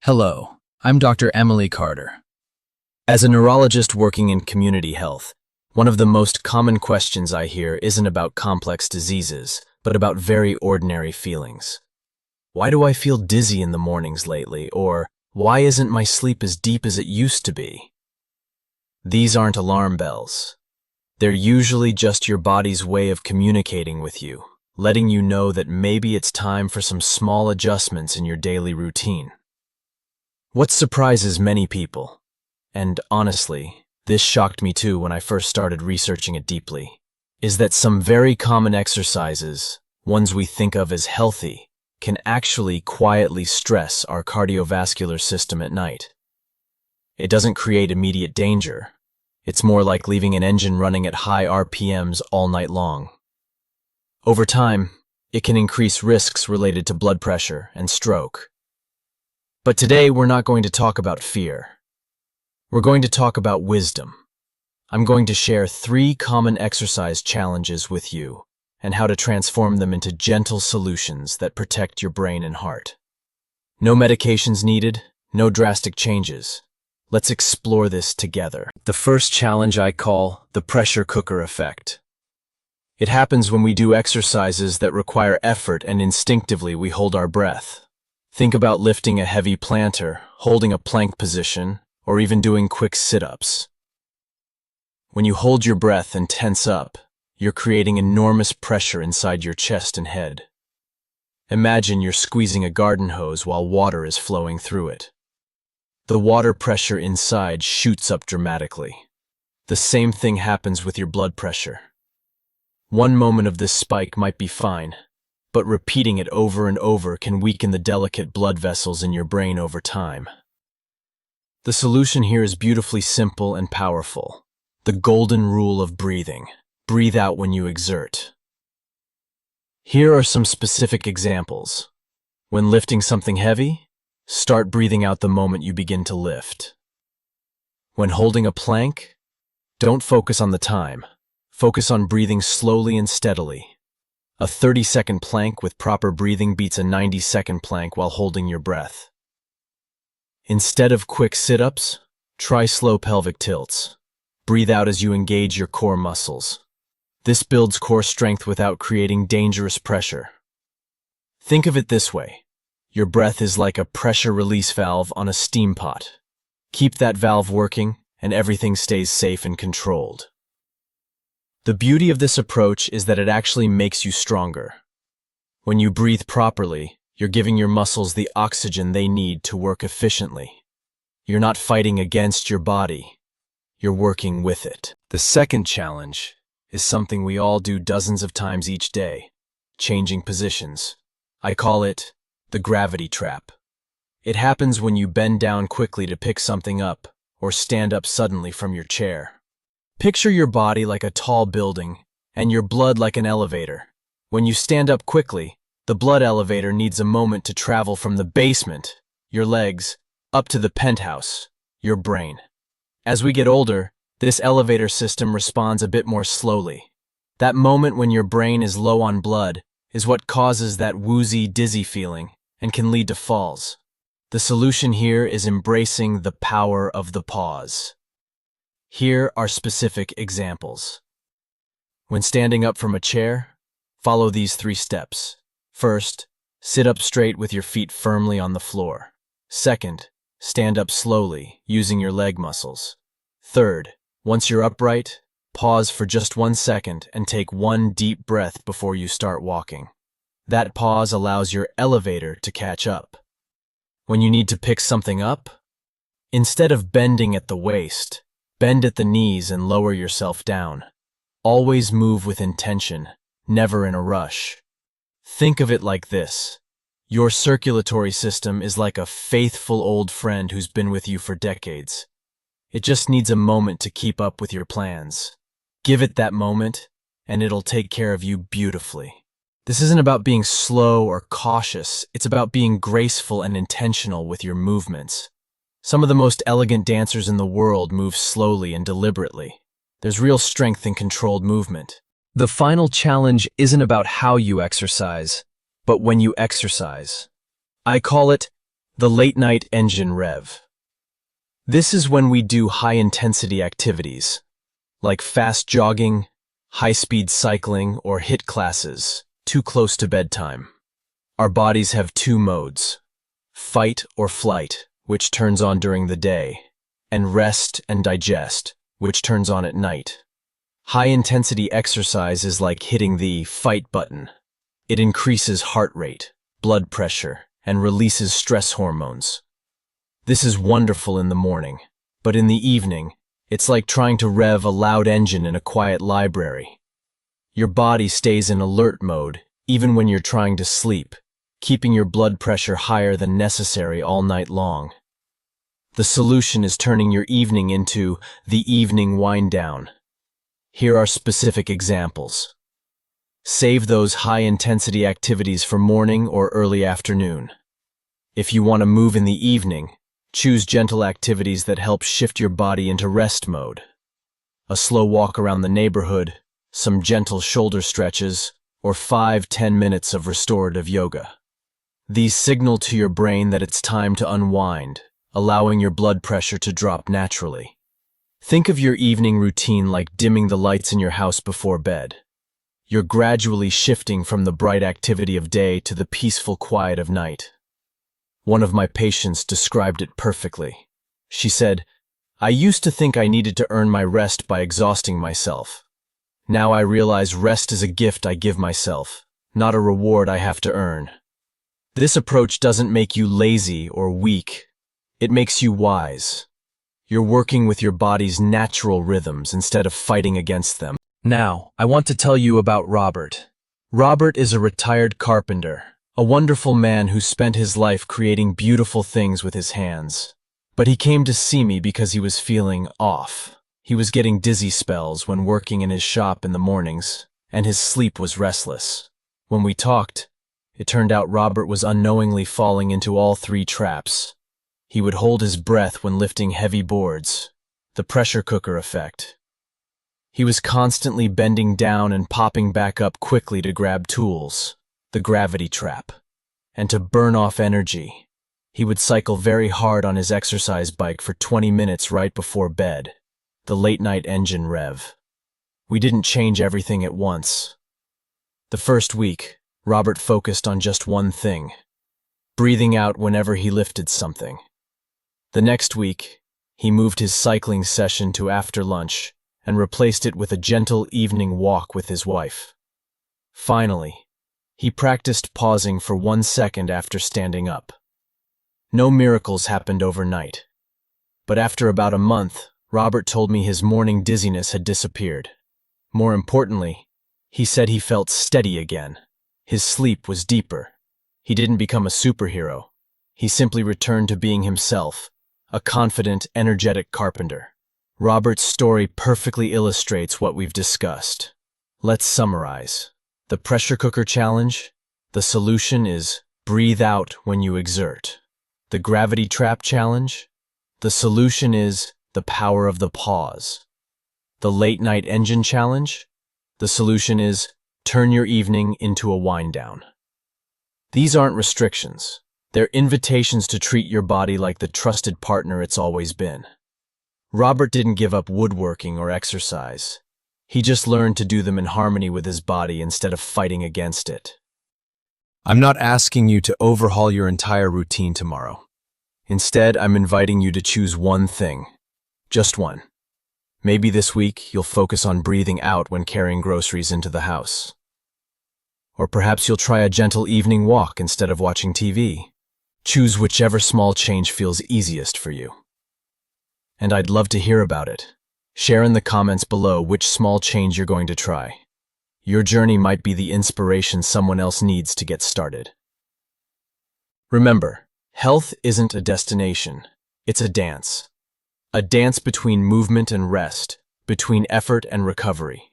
Hello, I'm Dr. Emily Carter. As a neurologist working in community health, one of the most common questions I hear isn't about complex diseases, but about very ordinary feelings. Why do I feel dizzy in the mornings lately? Or why isn't my sleep as deep as it used to be? These aren't alarm bells. They're usually just your body's way of communicating with you, letting you know that maybe it's time for some small adjustments in your daily routine. What surprises many people, and honestly, this shocked me too when I first started researching it deeply, is that some very common exercises, ones we think of as healthy, can actually quietly stress our cardiovascular system at night. It doesn't create immediate danger. It's more like leaving an engine running at high RPMs all night long. Over time, it can increase risks related to blood pressure and stroke. But today we're not going to talk about fear. We're going to talk about wisdom. I'm going to share 3 common exercise challenges with you and how to transform them into gentle solutions that protect your brain and heart. No medications needed, no drastic changes. Let's explore this together. The first challenge I call the pressure cooker effect. It happens when we do exercises that require effort and instinctively we hold our breath. Think about lifting a heavy planter, holding a plank position, or even doing quick sit-ups. When you hold your breath and tense up, you're creating enormous pressure inside your chest and head. Imagine you're squeezing a garden hose while water is flowing through it. The water pressure inside shoots up dramatically. The same thing happens with your blood pressure. One moment of this spike might be fine, but repeating it over and over can weaken the delicate blood vessels in your brain over time. The solution here is beautifully simple and powerful. The golden rule of breathing. Breathe out when you exert. Here are some specific examples. When lifting something heavy, start breathing out the moment you begin to lift. When holding a plank, don't focus on the time. Focus on breathing slowly and steadily. A 30-second plank with proper breathing beats a 90-second plank while holding your breath. Instead of quick sit-ups, try slow pelvic tilts. Breathe out as you engage your core muscles. This builds core strength without creating dangerous pressure. Think of it this way. Your breath is like a pressure release valve on a steam pot. Keep that valve working, and everything stays safe and controlled. The beauty of this approach is that it actually makes you stronger. When you breathe properly, you're giving your muscles the oxygen they need to work efficiently. You're not fighting against your body. You're working with it. The second challenge is something we all do dozens of times each day, changing positions. I call it the gravity trap. It happens when you bend down quickly to pick something up or stand up suddenly from your chair. Picture your body like a tall building and your blood like an elevator. When you stand up quickly, the blood elevator needs a moment to travel from the basement, your legs, up to the penthouse, your brain. As we get older, this elevator system responds a bit more slowly. That moment when your brain is low on blood is what causes that woozy, dizzy feeling and can lead to falls. The solution here is embracing the power of the pause. Here are specific examples. When standing up from a chair, follow these 3 steps. First, sit up straight with your feet firmly on the floor. Second, stand up slowly, using your leg muscles. Third, once you're upright, pause for just 1 second and take 1 deep breath before you start walking. That pause allows your elevator to catch up. When you need to pick something up, instead of bending at the waist, bend at the knees and lower yourself down. Always move with intention, never in a rush. Think of it like this. Your circulatory system is like a faithful old friend who's been with you for decades. It just needs a moment to keep up with your plans. Give it that moment, and it'll take care of you beautifully. This isn't about being slow or cautious. It's about being graceful and intentional with your movements. Some of the most elegant dancers in the world move slowly and deliberately. There's real strength in controlled movement. The final challenge isn't about how you exercise, but when you exercise. I call it The late-night engine rev. This is when we do high-intensity activities, like fast jogging, high-speed cycling, or HIIT classes, too close to bedtime. Our bodies have two modes: fight or flight, which turns on during the day, and rest and digest, which turns on at night. High-intensity exercise is like hitting the fight button. It increases heart rate, blood pressure, and releases stress hormones. This is wonderful in the morning, but in the evening, it's like trying to rev a loud engine in a quiet library. Your body stays in alert mode even when you're trying to sleep, keeping your blood pressure higher than necessary all night long. The solution is turning your evening into the evening wind down. Here are specific examples. Save those high-intensity activities for morning or early afternoon. If you want to move in the evening, choose gentle activities that help shift your body into rest mode. A slow walk around the neighborhood, some gentle shoulder stretches, or 5–10 minutes of restorative yoga. These signal to your brain that it's time to unwind, allowing your blood pressure to drop naturally. Think of your evening routine like dimming the lights in your house before bed. You're gradually shifting from the bright activity of day to the peaceful quiet of night. One of my patients described it perfectly. She said, "I used to think I needed to earn my rest by exhausting myself. Now I realize rest is a gift I give myself, not a reward I have to earn." This approach doesn't make you lazy or weak. It makes you wise. You're working with your body's natural rhythms instead of fighting against them. Now, I want to tell you about Robert. Robert is a retired carpenter, a wonderful man who spent his life creating beautiful things with his hands. But he came to see me because he was feeling off. He was getting dizzy spells when working in his shop in the mornings, and his sleep was restless. When we talked, it turned out Robert was unknowingly falling into all three traps. He would hold his breath when lifting heavy boards, the pressure cooker effect. He was constantly bending down and popping back up quickly to grab tools, the gravity trap. And to burn off energy, he would cycle very hard on his exercise bike for 20 minutes right before bed, the late-night engine rev. We didn't change everything at once. The first week, Robert focused on just one thing: breathing out whenever he lifted something. The next week, he moved his cycling session to after lunch and replaced it with a gentle evening walk with his wife. Finally, he practiced pausing for 1 second after standing up. No miracles happened overnight, but after about a month, Robert told me his morning dizziness had disappeared. More importantly, he said he felt steady again. His sleep was deeper. He didn't become a superhero. He simply returned to being himself, a confident, energetic carpenter. Robert's story perfectly illustrates what we've discussed. Let's summarize. The pressure cooker challenge: the solution is breathe out when you exert. The gravity trap challenge: the solution is the power of the pause. The late night engine challenge: the solution is turn your evening into a wind down. These aren't restrictions. They're invitations to treat your body like the trusted partner it's always been. Robert didn't give up woodworking or exercise. He just learned to do them in harmony with his body instead of fighting against it. I'm not asking you to overhaul your entire routine tomorrow. Instead, I'm inviting you to choose one thing. Just one. Maybe this week you'll focus on breathing out when carrying groceries into the house. Or perhaps you'll try a gentle evening walk instead of watching TV. Choose whichever small change feels easiest for you. And I'd love to hear about it. Share in the comments below which small change you're going to try. Your journey might be the inspiration someone else needs to get started. Remember, health isn't a destination, it's a dance. A dance between movement and rest, between effort and recovery.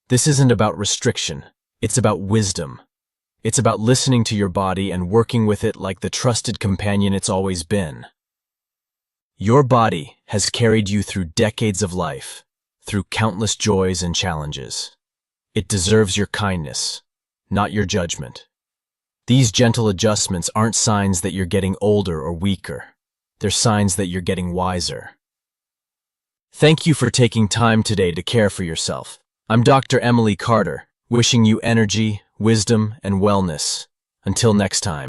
This isn't about restriction, it's about wisdom. It's about listening to your body and working with it like the trusted companion it's always been. Your body has carried you through decades of life, through countless joys and challenges. It deserves your kindness, not your judgment. These gentle adjustments aren't signs that you're getting older or weaker. They're signs that you're getting wiser. Thank you for taking time today to care for yourself. I'm Dr. Emily Carter, wishing you energy, wisdom, and wellness. Until next time.